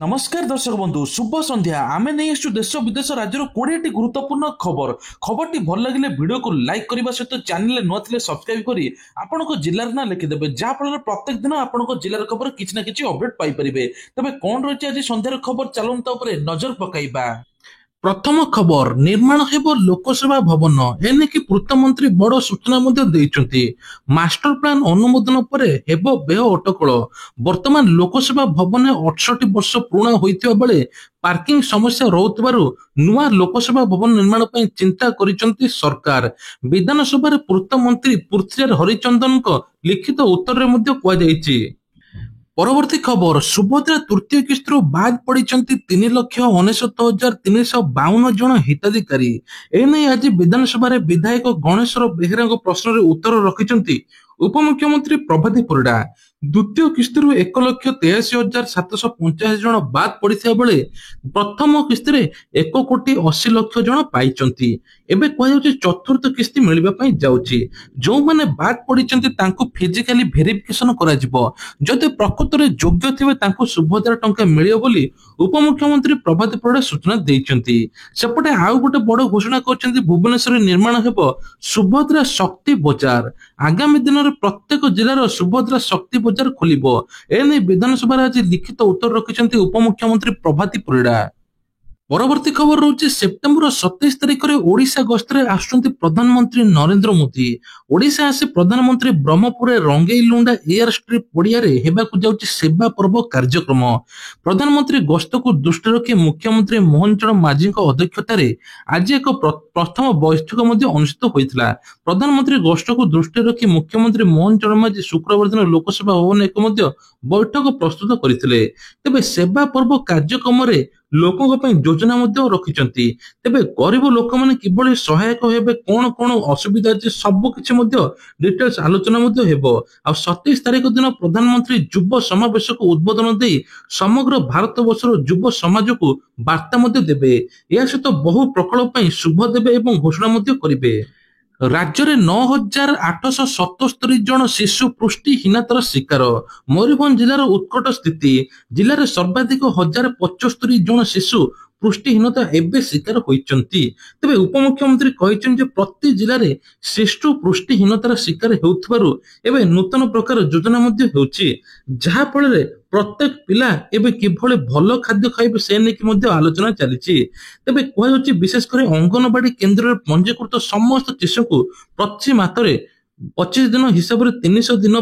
नमस्कार दर्शक बंधु शुभ संध्या आमे नहीं आसु देश विदेश राज्य 20 गुरुत्वपूर्ण खबर खबरटी भल लगे वीडियो को लाइक करने सहित चैनल नुआ थे सब्सक्राइब करी आपण जिलार ना लिखिदेवे जहाँफल प्रत्येक दिन आपण जिलार खबर किसी ना कि अपडेट पाइपर तेज कौन रही आज सन्धार खबर चलता नजर पकाइबा। प्रथम खबर निर्माण हेब लोकसेवा भवन एनेकी पूर्तमंत्री बड़ सूचना मास्टर प्लान अनुमोदन पर हेब व्यय अटकल वर्तमान लोकसेवा भवन 68 वर्ष पुराना होइतिबा बेले पार्किंग समस्या रोथबारु नुआ लोकसेवा भवन निर्माण पर चिंता करिसंती सरकार। विधानसभा पूर्तमंत्री पृथ्वीराज हरिचंदन लिखित उत्तर में कहुଯାଇଛି। परवर्ती खबर सुभद्रा तृतीय किस्तु बाद पड़ी 3,69,352 जन हिताधिकारी एने आज विधानसभा विधायक गणेश्वर बेहेरा प्रश्न उत्तर रखिंट उपमुख्यमंत्री प्रभाती परिडा। द्वितीय किस्तु 1,83,750 जन बाद पड़ता बेले प्रथम किस्ती 1,80,00,000 जन पाई एबे कहुचे चतुर्थ किस्ती मिलवा जाउची जो माने बाद पड़ी फिजिकली भेरिफिकेशन करा जदि प्रकृत में योग्य थे सुभद्रा टंका मिलियो बोली उपमुख्यमंत्री प्रभाती परिडा सूचना देइचंती। सेपटे आउ गोटे बड़ घोषणा कर भुवनेश्वर निर्माण हेब सुभद्रा शक्ति बजार आगामी दिन में प्रत्येक जिलार सुभद्रा शक्ति बजार खोलिबो एने विधानसभा आज लिखित उत्तर रखिंट उपमुख्यमंत्री प्रभाती परिडा। परवर्ती खबर रोचे सेप्टेम्बर 27 तारिख में ओडिशा गस्तर आसुचंती प्रधानमंत्री नरेंद्र मोदी। ओडिशा आसी प्रधानमंत्री ब्रह्मपुर रंगेईलुंडा एयर स्ट्रिप पड़िया हेबाकु जाउची सेवा पर्व कार्यक्रम। प्रधानमंत्री गस्त को दृष्टि रखी मुख्यमंत्री मोहन चरण माझी अध्यक्षतार आज एक प्रथम बैठक अनुष्ठित होता। प्रधानमंत्री गस्त को दृष्टि रखी मुख्यमंत्री मोहन चरण माझी शुक्रवार दिन लोकसभा भवन एक बैठक प्रस्तुत करते। तेबे सेवा पर्व कार्यक्रम लोकों योजना रखिंट तेबे गरीब लोक मैंने किभली सहायक हेबे कौन कौन असुविधा अच्छे सब किसी डिटेल्स आलोचना हेबो। आ 27 तारिख दिन प्रधानमंत्री युव समावेश को उद्बोधन दे समग्र भारत वर्षर युव समाज को वार्ता देबे। या सहित बहु प्रकल्प शुभ देबे एवं घोषणा करिवे। राज्य में 9,877 जन शिशु पुष्टिहीनतार शिकार। मयूरभंज जिलार उत्कट स्थिति जिले में सर्वाधिक 1,075 जन शिशु पुष्टिहीनता एवं शिकार होती। तेज उपमुख्यमंत्री कहते प्रति जिले में शिशु पुष्टिहीनतार शिकार होउथिबारु नूतन प्रकार योजना जहाँफल प्रत्येक पिला एवं किभली भल खाद्य खाइबे से नेकी आलोचना चली। तेबे कहउछि विशेषकर अंगनवाड़ी केन्द्र में पंजीकृत समस्त शिशु को प्रति मासरे 25 दिन हिसाब से 300 दिन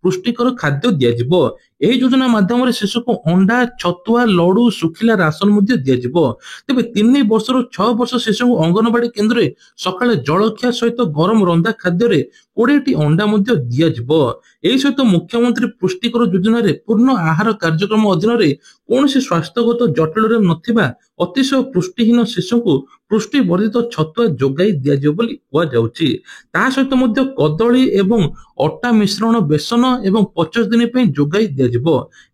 पुष्टिकर खाद्य दिज्व। यह योजना माध्यम शिशु को अंडा छतुआ लड़ू सुखिला राशन दिज्व। तेज 3 वर्षर 6 वर्ष शिशु को अंगनवाड़ी केन्द्र में सकाଳେ जलखिया सहित गरम रंधा खाद्य 20टी अंडा दिज्व। यह सहित मुख्यमंत्री पुष्टिकर योजना पूर्ण आहार कार्यक्रम अधीन कौन स्वास्थ्यगत जटिल नथिबा अतिशय पुष्टिहीन शिशु को पुष्टि वर्धित छतुआ जोगाई दिज्व बोली कहुछि। ता सहित कदली एवं अटा मिश्रण बेसन एवं 50 दिन जोगाई दिज्व।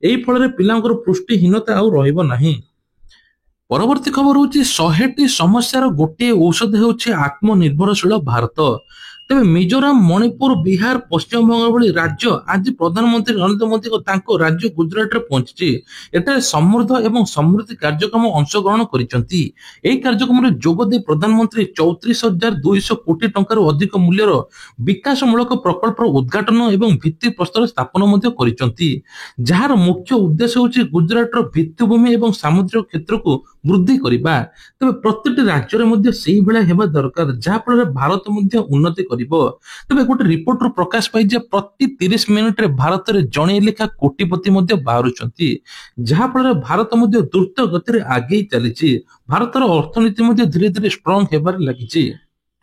एही फल पिलांकर पुष्टिहीनता आउ रहिबो नाही। परवर्ती खबर होची 100टी समस्यार गोटे औषध होची आत्मनिर्भरशील भारत। तेज मिजोराम मणिपुर बिहार पश्चिम बंगाल भली राज्य आज प्रधानमंत्री नरेंद्र मोदी राज्य गुजरात में पहुंची एटारे समृद्ध एवं समृद्धि कार्यक्रम अंशग्रहण करिसेंती। एही कार्यक्रम में जोगदे प्रधानमंत्री 34,200 कोटी टंकार अधिक मूल्यर विकासमूलक प्रकल्पर उद्घाटन एवं भित्ति प्रस्तर स्थापन करिसेंती। जार मुख्य उद्देश्य होची गुजरातर भित्तिभूमि एवं सामुद्रिक क्षेत्र को वृद्धि करिबा। तबे प्रत्येक राज्य में सेही भला हेबा दरकार जहाँफल भारत उन्नति तेज गोटे रिपोर्ट प्रकाश पाई प्रति 30 मिनिट रे भारत में जणे लेखा कोटिपति बाहर जहाँफल भारत द्रुत गति आगे चली। भारतर अर्थनीति धीरे धीरे स्ट्रंग होबार लगी।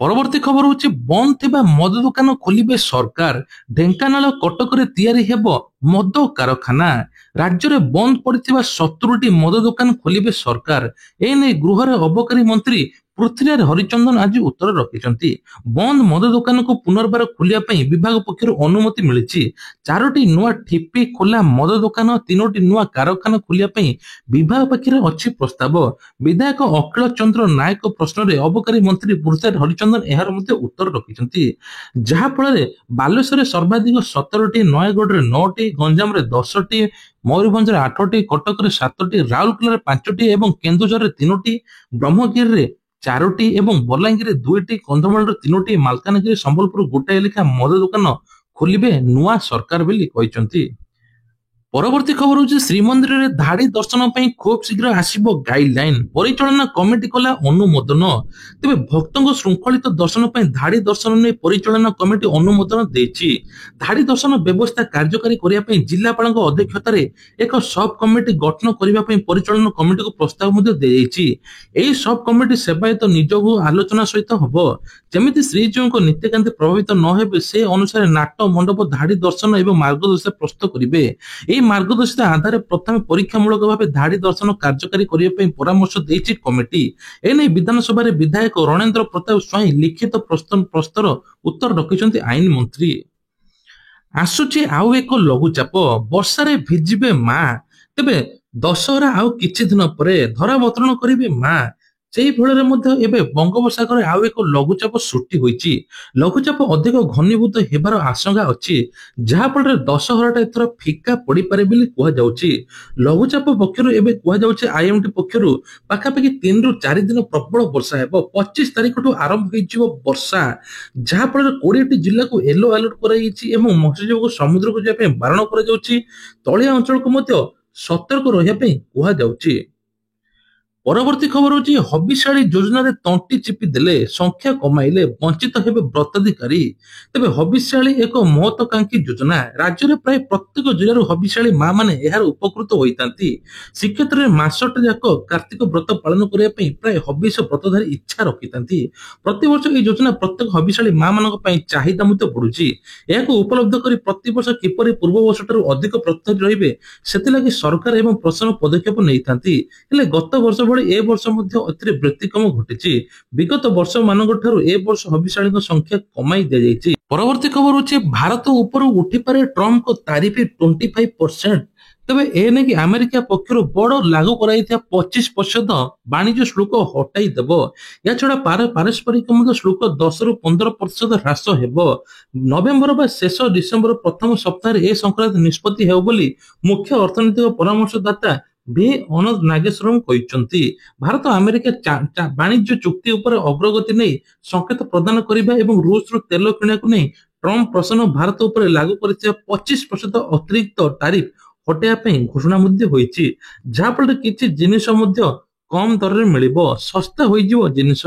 परवर्ती खबर होची बंद थिबा मद दुकान खोलिबे सरकार। ढेंकानाल कटक रे तैयारी हेबो मद कारखाना। राज्य में बंद पड़िथिबा 70टी मद दुकान खोलिबे सरकार। एने गृहर अबकारी मंत्री पृथ्वीराज हरिचंदन आज उत्तर रखिछंती। बंद मद दुकान को पुनर्बार खोलिया पई विभाग पक्षरु अनुमति मिलिछि। 4टी नुआ ठिपी खोला मद दुकान 3टी नुआ कारखाना खोलिया पई विभाग पक्षरे अछि प्रस्ताव। विधायक अखिल चंद्र नायक प्रश्न रे अबकारी मंत्री पृथ्वीराज हरिचंदन एहार मध्ये उत्तर रखिछंती। जहा फଳରେ बालेश्वर सर्वाधिक 17टी, नयगढ़ रे 9टी, गंजाम रे 10टी, मयूरभंज रे 8टी, कटक रे 7टी, राउरकेला रे 5टी एवं केन्दुझर रे 3टी, ब्रह्मगिरी रे 4टी एवं बलांगीर रे 2टी, कंधमाल रे 3टी, मालकानगिरी संबलपुर गोटाए लेखा मद दुकान खोलिबे नुआ सरकार बोली कहिसंती। परवर्ती खबर होची श्रीमंदिर रे धाड़ी दर्शन पई खूब शीघ्र आसीबो गाइडलाइन। परिचालना कमिटी कला अनुमोदन। तेबे भक्तों श्रृंखलित दर्शन पई धाड़ी दर्शन ने परिचालना कमिटी अनुमोदन देछि। धाड़ी दर्शन व्यवस्था कार्यकारी करिया पई जिल्लापालक अध्यक्षतार एक सब कमिटी गठन करिया पई परिचालना कमिटी को प्रस्ताव मध्ये देछि। एही सब कमिटी सेवायत निजोग आलोचना सहित हबो। जेमिति श्रीजीव को नित्यकांति प्रभावित न हेबे से अनुसार नाट मंडप धाड़ी दर्शन एवं मार्गदर्शन प्रस्तुत करिवे। मार्गदर्शिता आधार प्रथम परीक्षामूलक भाव धाड़ी दर्शन कार्यकारी करने परामर्श देछि कमिटी। एने विधानसभा विधायक रणेन्द्र प्रताप स्वाई लिखित प्रस्तर उत्तर रखिछंती आईन मंत्री। आसुची आउ एक लघुचाप, वर्षारे भिजिबे मां। तेबे दशहरा आउ किछि दिन परे धरावतरण करिवे मां। सेही फଳରେ ମଧ୍ୟ ଏବେ ବଙ୍ଗୋପସାଗରରେ ଆଉ ଏକ ଲଘୁଚାପ ସୃଷ୍ଟି ହୋଇଛି। ଲଘୁଚାପ ଅଧିକ ଘନୀଭୂତ ହେବାର ଆଶଙ୍କା ଅଛି, ଯାହା ଫଳରେ ଦଶହରାଟା ଏଥର ଫିକା ପଡିପାରେ ବୋଲି କୁହାଯାଉଛି। ଲଘୁଚାପ ପକ୍ଷରୁ ଏବେ କୁହାଯାଉଛି ଆଇଏମଡି ପକ୍ଷରୁ ପାଖାପାଖି 3 ରୁ 4 ଦିନ ପ୍ରବଳ ବର୍ଷା ହେବ। 25 ତାରିଖଠୁ ଆରମ୍ଭ ହୋଇଯିବ ବର୍ଷା, ଯାହା ଫଳରେ 20ଟି ଜିଲ୍ଲାକୁ ୟେଲୋ ଆଲର୍ଟ କରାଯାଇଛି ଏବଂ ମତ୍ସ୍ୟଜୀବୀଙ୍କୁ ସମୁଦ୍ରକୁ ଯିବା ପାଇଁ ବାରଣ କରାଯାଉଛି। ତଳିଆ ଅଞ୍ଚଳକୁ ମଧ୍ୟ ସତର୍କ ରହିବା ପାଇଁ କୁହାଯାଉଛି। परवर्ती खबर होची हबिशाली योजना रे तंटी चिपी देले संख्या कमाइले वंचित हेबे व्रताधिकारी। तेबे हबिशाली एक महत्वाकांक्षी योजना। राज्य रे प्राय प्रत्येक जिल्लार हबिशाली मां माने एहार उपकृत होइतांती। श्रीक्षेत्र रे मासट जाक कार्तिक व्रत पालन करिया पई प्राय हबिष व्रतधारी इच्छा रखितांती। प्रति वर्ष ए योजना प्रत्येक हबिशाली मां मानक पई चाहिदा मध्ये बढुची। एहाको उपलब्ध करी प्रति वर्ष किपरि पूर्व वर्षटारु अधिक व्रतधारी रहिबे सेति लागि सरकार एवं प्रशासन पदक्षेप नेइतांती। हेले गत वर्ष ए वर्ष मध्य अति व्यतिक्रम घटिछि। विगत वर्ष मानक ठारू ए वर्ष हबिशाली संख्या कमाई दिया जायछि। परवर्ती खबर होछि भारत ऊपर उठी पारे ट्रम्प को तारीफ 25%। तबे ए ने कि अमेरिका पक्षरु बड़ लागू कराइथिया 25% वाणिज्य शुल्क हटाई देबो। या छडा पारस्परिक मध्य शुल्क 10 ରୁ 15% ह्रास हेबो। नवेम्बर बा शेष डिसेम्बर प्रथम सप्ताह ए संक्रांत निष्पत्ति हेबो बोली मुख्य अर्थनैतिक परामर्शदाता भी अनंत नागेश्वरम कहिसंती। भारत अमेरिका वाणिज्य चुक्ति उपर अग्रगति नहीं संकेत प्रदान करिबा एवं रूस रो तेल किणाकु नहीं ट्रम्प प्रशासन भारत उपर लागू करथिया 25% अतिरिक्त तारिफ हटाइबा पई घोषणा मध्ये होईछि, जहा फଳରେ किछि जिनिस मध्ये कम दर रे मिलिबो, सस्ता होई जिवो जिनिस।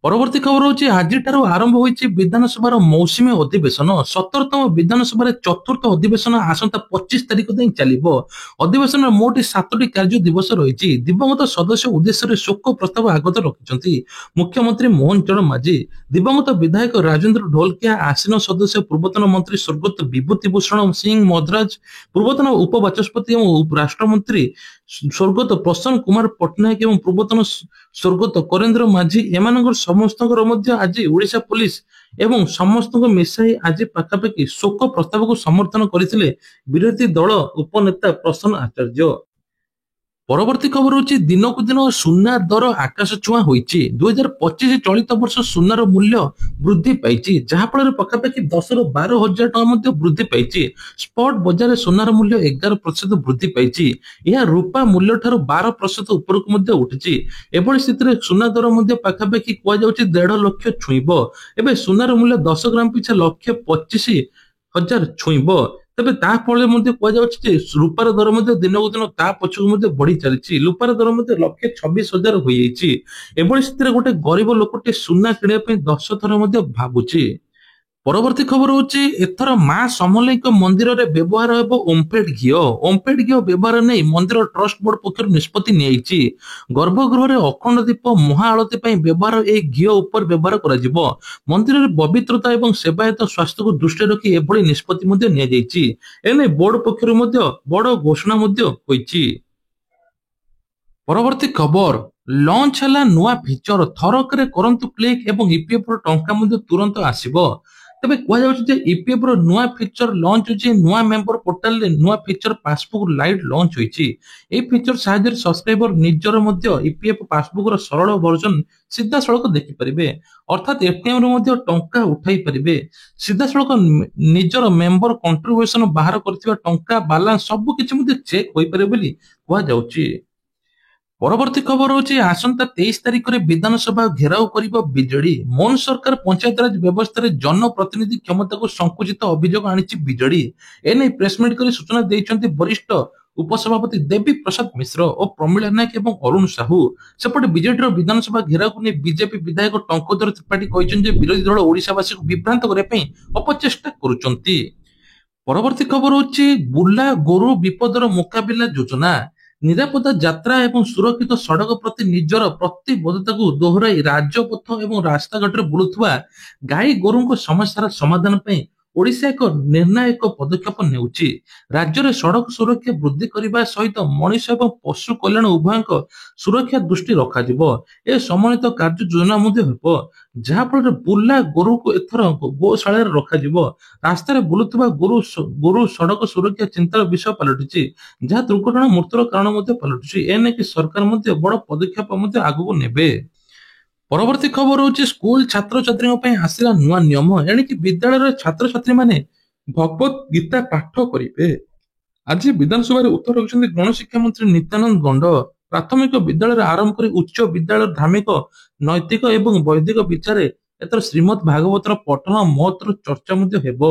परवर्ती खबर होची आज आरंभ होईछि विधानसभार मौसुमी अधिवेशन। 17तम विधानसभा चतुर्थ अधिवेशन आसंता 25 तारिख तक चलिबो। अधिवेशन मोट 7टी कार्य दिवस रहिछि। दिवंगत सदस्य उद्देश्य शोक प्रस्ताव आगत रखिछंती मुख्यमंत्री मोहन चरण माझी। दिवंगत विधायक राजेंद्र ढोलकिया, आसीन सदस्य पूर्वतन मंत्री स्वर्गत विभूति भूषण सिंह मद्राज, पूर्वतन उपबाचस्पति एवं राष्ट्रमंत्री स्वर्गत प्रसन्न कुमार पट्टनायक एवं पूर्वतन स्वर्गत करेन्द्र माझी एमानकर समस्त आज ओडिशा पुलिस एवं समस्त मिसाई आज पाखापाखि शोक प्रस्ताव को समर्थन करथिले विरोधी दल उपनेता प्रसन्न आचार्य। परवर्ती खबर होची दिनकु दिन सुना दर आकाश छुआ होईची। 2025 चलित वर्ष सुनार मूल्य वृद्धि पाइची, जहा फଳରେ पाखापाखि 10 ରୁ 12 हजार टका मध्ये वृद्धि पाइची। स्पॉट बाजार सुनार मूल्य 11% वृद्धि पाइची। यह रूपा मूल्य ठारू 12% उपरକୁ मध्ये उठिची। एभଳି स्थितिरे सुना दर मध्ये पाखापाखि कुआ जाउची 1.5 लाख छुइबो। एबे सुनार मूल्य 10 ग्राम पिछा 1,25,000 छुइबो। तबे ता फळे मध्ये कुआ जाउची जे रूपार दर मध्ये दिनकु दिन ता पछकु मध्ये बढ़ी चलिछि। रूपार दर मध्ये 1,26,000 होई जाइछि। एभଳି स्थितिरे गोटे गरीब लोकटे सुना किनिया पे 10 थर मध्ये भाबुछि। परवर्ती खबर होची एथर मां समलेईक मंदिर रे व्यवहार हेबो ओमफेड घिओ। ओमफेड घिओ व्यवहार नै मंदिर ट्रस्ट बोर्ड पक्षर निष्पत्ति नियैछि। गर्भगृह रे अखंड दीप महाआळती पई व्यवहार ए घिओ ऊपर व्यवहार करा जिवो। मंदिर रे पवित्रता एवं सेवायत स्वास्थ्य को दृष्टि रखी एभଳି निष्पत्ति मध्ये निया जाइछि। एने बोर्ड पक्षर मध्ये बड़ घोषणा मध्ये होइछि। परवर्ती खबर ଲଞ୍ଚ ହେଲା ନୂଆ ଫିଚର, ଥରକରେ କରନ୍ତୁ କ୍ଲିକ୍ ଏବଂ ଇପିଏଫ୍ ର ଟଙ୍କା ମଧ୍ୟ ତୁରନ୍ତ ଆସିବ। ତେବେ କୁହାଯାଉଛି ଯେ ଇପିଏଫ୍ ର ନୂଆ ଫିଚର ଲଞ୍ଚ ହୋଇଛି। ନୂଆ ମେମ୍ବର ପୋର୍ଟାଲରେ ନୂଆ ଫିଚର ପାସବୁକ୍ ଲାଇଟ୍ ଲଞ୍ଚ ହୋଇଛି। ଏହି ଫିଚର ସାହାଯ୍ୟରେ ସବସ୍କ୍ରାଇବର ନିଜର ମଧ୍ୟ ଇପିଏଫ୍ ପାସବୁକ୍ ର ସରଳ ଭର୍ଜନ ସିଧାସଳଖ ଦେଖିପାରିବେ। ଅର୍ଥାତ୍ ଏଟିଏମ୍ ରୁ ମଧ୍ୟ ଟଙ୍କା ଉଠାଇ ପାରିବେ। ସିଧାସଳଖ ନିଜର ମେମ୍ବର କଣ୍ଟ୍ରିବ୍ୟୁସନ ବାହାର କରିଥିବା ଟଙ୍କା ବାଲାନ୍ସ ସବୁ କିଛି ମଧ୍ୟ ଚେକ୍ ହୋଇପାରିବ ବୋଲି କୁହାଯାଉଛି। ପରବର୍ତ୍ତୀ ଖବର ହଉଛି ଆସନ୍ତା 23 ତାରିଖରେ ବିଧାନସଭା ଘେରାଉ କରିବ ବିଜେଡି। ମୋହନ ସରକାର ପଞ୍ଚାୟତରାଜ ବ୍ୟବସ୍ଥାରେ ଜନପ୍ରତିନିଧି କ୍ଷମତାକୁ ସଂକୁଚିତ ଅଭିଯୋଗ ଆଣିଛି ବିଜେଡି। ଏନେଇ ପ୍ରେସମିଟ୍ କରି ସୂଚନା ଦେଇଛନ୍ତି ବରିଷ୍ଠ ଉପସଭାପତି ଦେବୀ ପ୍ରସାଦ ମିଶ୍ର ଓ ପ୍ରମିଳା ନାୟକ ଏବଂ ଅରୁଣ ସାହୁ। ସେପଟେ ବିଜେଡିର ବିଧାନସଭା ଘେରାଉକୁ ନେଇ ବିଜେପି ବିଧାୟକ ଟଙ୍କଧର ତ୍ରିପାଠୀ କହିଛନ୍ତି ଯେ ବିରୋଧୀ ଦଳ ଓଡ଼ିଶାବାସୀଙ୍କୁ ବିଭ୍ରାନ୍ତ କରିବା ପାଇଁ ଅପଚେଷ୍ଟା କରୁଛନ୍ତି। ପରବର୍ତ୍ତୀ ଖବର ହଉଛି ବୁଲା ଗୋରୁ ବିପଦର ମୁକାବିଲା ଯୋଜନା। ନିରାପଦ ଯାତ୍ରା ଏବଂ ସୁରକ୍ଷିତ ସଡ଼କ ପ୍ରତି ନିଜର ପ୍ରତିବଦ୍ଧତାକୁ ଦୋହରାଇ ରାଜପଥ ଏବଂ ରାସ୍ତାଘାଟରେ ବୁଲୁଥିବା ଗାଈ ଗୋରୁଙ୍କ ସମସ୍ୟାର ସମାଧାନ ପାଇଁ ଓଡ଼ିଶା ଏକ ନିର୍ଣ୍ଣାୟକ ପଦକ୍ଷେପ ନେଉଛି। ରାଜ୍ୟରେ ସଡ଼କ ସୁରକ୍ଷା ବୃଦ୍ଧି କରିବା ସହିତ ମଣିଷ ଏବଂ ପଶୁ କଲ୍ୟାଣ ଉଭୟଙ୍କ ସୁରକ୍ଷା ଦୃଷ୍ଟି ରଖାଯିବ। ଏ ସମନ୍ୱିତ କାର୍ଯ୍ୟ ଯୋଜନା ମଧ୍ୟ ହେବ, ଯାହାଫଳରେ ବୁଲା ଗୋରୁକୁ ଏଥର ଗୋଶାଳାରେ ରଖାଯିବ। ରାସ୍ତାରେ ବୁଲୁଥିବା ଗୋରୁ ସଡ଼କ ସୁରକ୍ଷା ଚିନ୍ତାର ବିଷୟ ପାଲଟିଛି, ଯାହା ଦୁର୍ଘଟଣା ମୃତ୍ୟୁର କାରଣ ମଧ୍ୟ ପାଲଟୁଛି। ଏନେଇକି ସରକାର ମଧ୍ୟ ବଡ଼ ପଦକ୍ଷେପ ମଧ୍ୟ ଆଗକୁ ନେବେ। ପରବର୍ତ୍ତୀ ଖବର ହଉଛି ସ୍କୁଲ ଛାତ୍ରଛାତ୍ରୀଙ୍କ ପାଇଁ ଆସିଲା ନୂଆ ନିୟମ। ଏଣିକି ବିଦ୍ୟାଳୟର ଛାତ୍ରଛାତ୍ରୀ ମାନେ ଭଗବତ ଗୀତା ପାଠ କରିବେ। ଆଜି ବିଧାନସଭାରେ ଉତ୍ତର ରଖିଛନ୍ତି ଗଣଶିକ୍ଷା ମନ୍ତ୍ରୀ ନିତ୍ୟାନନ୍ଦ ଗଣ୍ଡ। ପ୍ରାଥମିକ ବିଦ୍ୟାଳୟରେ ଆରମ୍ଭ କରି ଉଚ୍ଚ ବିଦ୍ୟାଳୟ ଧାର୍ମିକ, ନୈତିକ ଏବଂ ବୈଦିକ ବିଚାରେ ଏଥର ଶ୍ରୀମଦ ଭାଗବତର ପଠନ ମହତ୍ତର ଚର୍ଚ୍ଚା ମଧ୍ୟ ହେବ।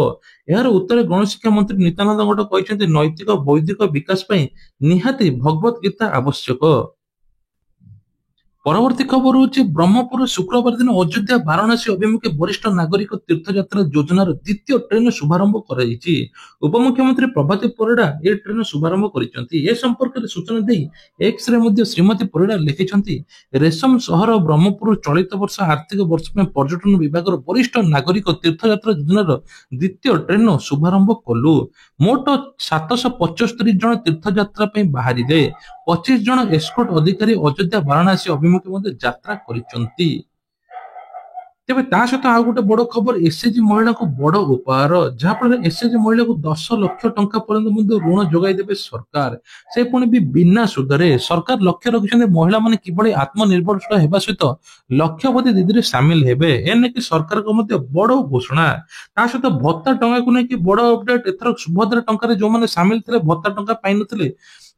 ଏହାର ଉତ୍ତରେ ଗଣଶିକ୍ଷା ମନ୍ତ୍ରୀ ନିତ୍ୟାନନ୍ଦ ଗଣ୍ଡ କହିଛନ୍ତି ନୈତିକ ବୈଦିକ ବିକାଶ ପାଇଁ ନିହାତି ଭଗବତ ଗୀତା ଆବଶ୍ୟକ। ପରବର୍ତ୍ତୀ ଖବର ହଉଛି ବ୍ରହ୍ମପୁର ଶୁକ୍ରବାର ଦିନ ଅଯୋଧ୍ୟା ବାରାଣସୀ ଅଭିମୁଖେ ବରିଷ୍ଠ ନାଗରିକ ତୀର୍ଥଯାତ୍ରା ଯୋଜନାର ଦ୍ୱିତୀୟ ଟ୍ରେନ ଶୁଭାରମ୍ଭ କରାଯାଇଛି। ଉପମୁଖ୍ୟମନ୍ତ୍ରୀ ପ୍ରଭାତୀ ପରିଡ଼ା ଏ ଟ୍ରେନ ଶୁଭାରମ୍ଭ କରିଛନ୍ତି। ଏ ସମ୍ପର୍କରେ ସୂଚନା ଦେଇ ଏକ୍ସରେ ମଧ୍ୟ ଶ୍ରୀମତୀ ପରିଡ଼ା ଲେଖିଛନ୍ତି ରେଶମ ସହର ବ୍ରହ୍ମପୁର ଚଳିତ ବର୍ଷ ଆର୍ଥିକ ବର୍ଷ ପାଇଁ ପର୍ଯ୍ୟଟନ ବିଭାଗର ବରିଷ୍ଠ ନାଗରିକ ତୀର୍ଥଯାତ୍ରା ଯୋଜନାର ଦ୍ୱିତୀୟ ଟ୍ରେନ ଶୁଭାରମ୍ଭ କଲୁ। ମୋଟ 775 ଜଣ ତୀର୍ଥଯାତ୍ରା ପାଇଁ ବାହାରିଲେ। 25 ଜଣ ଏସ୍କର୍ଟ ଅଧିକାରୀ ଅଯୋଧ୍ୟା ବାରାଣସୀ ଅଭିମୁଖେ ମଧ୍ୟ ଯାତ୍ରା କରିଛନ୍ତି। ତେବେ ତା ସହିତ ଆଉ ଗୋଟେ ବଡ ଖବର, ଏସଏଚଜି ମହିଳାଙ୍କୁ ବଡ ଉପହାର, ଯାହାଫଳରେ ଏସଏଚଜି ମହିଳାକୁ 10 ଲକ୍ଷ ଟଙ୍କା ପର୍ଯ୍ୟନ୍ତ ମଧ୍ୟ ଋଣ ଯୋଗାଇ ଦେବେ ସରକାର। ସେ ପୁଣି ବି ବିନା ସୁଧରେ। ସରକାର ଲକ୍ଷ୍ୟ ରଖିଛନ୍ତି ମହିଳାମାନେ କିଭଳି ଆତ୍ମନିର୍ଭରଶୀଳ ହେବା ସହିତ ଲକ୍ଷପତି ଦିଦିରେ ସାମିଲ ହେବେ। ଏନେଇକି ସରକାରଙ୍କ ମଧ୍ୟ ବଡ ଘୋଷଣା। ତା ସହିତ ଭତ୍ତା ଟଙ୍କାକୁ ନେଇକି ବଡ ଅପଡେଟ। ଏଥର ସୁଭଦ୍ରା ଟଙ୍କାରେ ଯୋଉମାନେ ସାମିଲ ଥିଲେ ଭତ୍ତା ଟଙ୍କା ପାଇନଥିଲେ,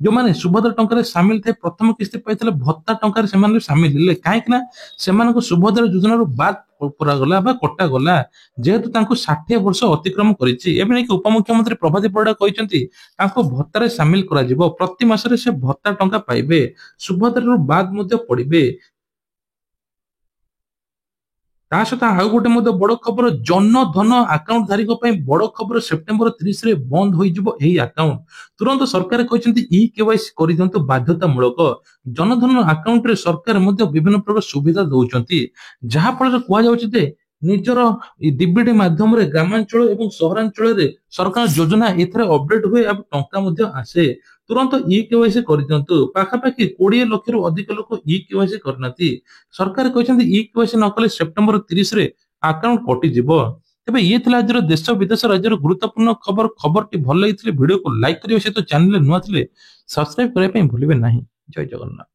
ଯୋଉମାନେ ସୁଭଦ୍ରା ଟଙ୍କାରେ ସାମିଲ ଥାଏ ପ୍ରଥମ କିସ୍ତି ପାଇଥିଲେ ଭତ୍ତା ଟଙ୍କାରେ ସେମାନେ ସାମିଲ ହେଲେ। କାହିଁକି ନା ସେମାନଙ୍କୁ ସୁଭଦ୍ରା ଯୋଜନାରୁ ବାଦ କରାଗଲା ବା କଟାଗଲା, ଯେହେତୁ ତାଙ୍କୁ 60 ବର୍ଷ ଅତିକ୍ରମ କରିଛି। ଏବେ ନେଇକି ଉପମୁଖ୍ୟମନ୍ତ୍ରୀ ପ୍ରଭାତୀ ପରିଡ଼ା କହିଛନ୍ତି ତାଙ୍କୁ ଭତ୍ତାରେ ସାମିଲ କରାଯିବ। ପ୍ରତି ମାସରେ ସେ ଭତ୍ତା ଟଙ୍କା ପାଇବେ, ସୁଭଦ୍ରାରୁ ବାଦ ମଧ୍ୟ ପଡିବେ। ତା ସହିତ ଆଉ ଗୋଟେ ମଧ୍ୟ ବଡ ଖବର, ଜନଧନ ଆକାଉଣ୍ଟ ଧାରୀଙ୍କ ପାଇଁ ବଡ ଖବର, ସେପ୍ଟେମ୍ବର 30ରେ ବନ୍ଦ ହୋଇଯିବ ଏହି ଆକାଉଣ୍ଟ। ତୁରନ୍ତ ସରକାର କହିଛନ୍ତି ଇ କେୱାଇସି କରିଦିଅନ୍ତୁ ବାଧ୍ୟତାମୂଳକ। ଜନଧନ ଆକାଉଣ୍ଟରେ ସରକାର ମଧ୍ୟ ବିଭିନ୍ନ ପ୍ରକାର ସୁବିଧା ଦଉଛନ୍ତି, ଯାହା ଫଳରେ କୁହାଯାଉଛି ଯେ ନିଜର ଡିବିଟି ମାଧ୍ୟମରେ ଗ୍ରାମାଞ୍ଚଳ ଏବଂ ସହରାଞ୍ଚଳରେ ସରକାର ଯୋଜନା ଏଥିରେ ଅପଡେଟ ହୁଏ ଏବଂ ଟଙ୍କା ମଧ୍ୟ ଆସେ। ତୁରନ୍ତ ଇ କେୱାଇସି କରିଦିଅନ୍ତୁ। ପାଖାପାଖି 20 ଲକ୍ଷରୁ ଅଧିକ ଲୋକ ଇ କେୱାଇସି କରିନାହାନ୍ତି। ସରକାର କହିଛନ୍ତି ଇ କେୱାଇସି ନ କଲେ ସେପ୍ଟେମ୍ବର 30ରେ ଆକାଉଣ୍ଟ କଟିଯିବ। ତେବେ ଇଏ ଥିଲା ଆଜିର ଦେଶ ବିଦେଶ ରାଜ୍ୟର ଗୁରୁତ୍ୱପୂର୍ଣ୍ଣ ଖବର। ଖବରଟି ଭଲ ଲାଗିଥିଲେ ଭିଡିଓକୁ ଲାଇକ୍ କରିବା ସହିତ ଚ୍ୟାନେଲରେ ନୂଆ ଥିଲେ ସବସ୍କ୍ରାଇବ କରିବା ପାଇଁ ଭୁଲିବେ ନାହିଁ। ଜୟ ଜଗନ୍ନାଥ।